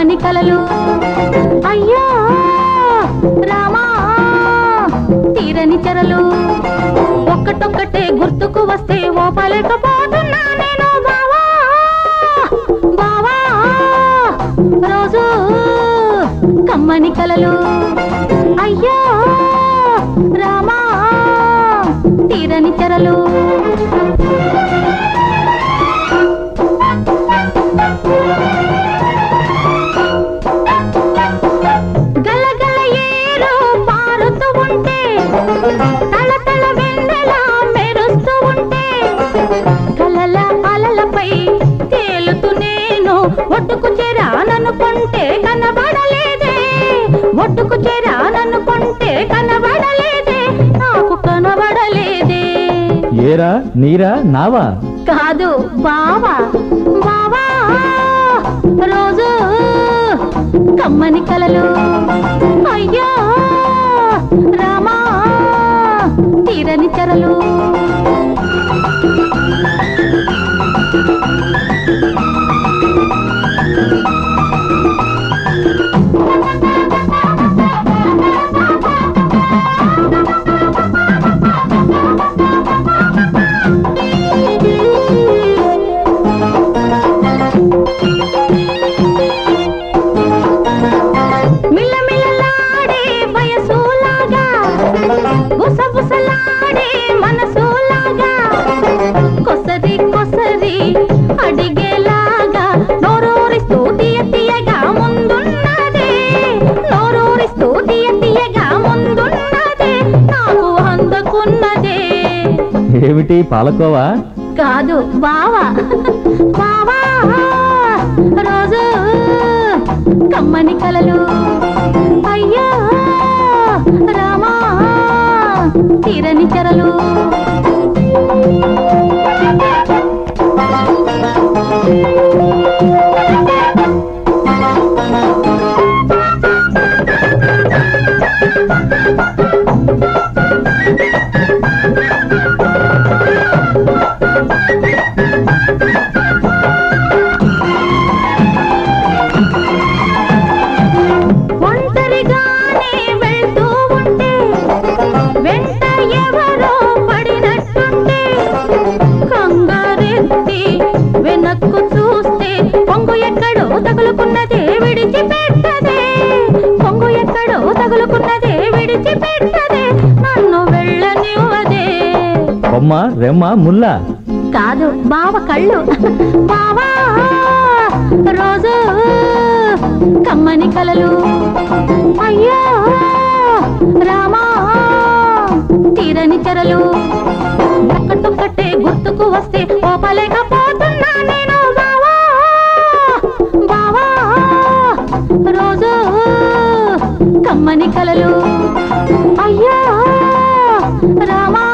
కమ్మని కలలు అయ్యో రామా తీరని చెరలు ఒక్కటొక్కటే గుర్తుకు వస్తే ఓపలేకపోతున్నా నేను బావా బావా రోజు కమ్మని కలలు అయ్యో రామా తీరని చెరలు గలగల ఏరు పారుతూ ఉంటే తళతళ వెన్నెల మెరుస్తూ ఉంటే కలల అలలపై తేలుతూ నేను ఒడ్డుకు చేరాననుకుంటే కనబడలేదే ఒడ్డుకు చేరాననుకుంటే కనబడలేదే నాకు కనబడలేదే ఏరా నీరా నావా కాదు బావా బావా రోజు కమ్మని కలలు అయ్యో రామా తీరని చెరలు మిల్లమిల్లలాడే వయసులాగా గుసగుసలాడే మనసులాగా కొసరి కొసరి అడిగేలాగా నోరూరిస్తూ తీయ తీయగా ముందున్నదే నోరూరిస్తూ తీయ తీయగా ముందున్నదే నాకు అందుకున్నదే ఏమిటి పాలకోవా కాదు బావా బావా రోజు కమ్మని కలలు అయ్యో రామా తీరని చెరలు ఒంటరిగానే వెళ్తూ ఉంటే వెంట ఎవరో పడినట్టుంటే కంగారెత్తి వెనక్కు చూస్తే పొంగు ఎక్కడో తగులుకున్నదే విడిచిపెట్టదే పొంగు ఎక్కడో తగులుకున్నదే విడిచిపెట్టదే నన్ను వెళ్ళనివ్వదే బొమ్మ రెమ్మ ముల్ల కాదు బావ కళ్ళు బావా రోజు కమ్మని కలలు అయ్యో రామా తీరని చెరలు ఒక్కటొక్కటే గుర్తుకు వస్తే ఓపలేకపోతున్నా నేను బావా బావా రోజు కమ్మని కలలు అయ్యో రామా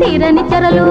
తీరని చెరలు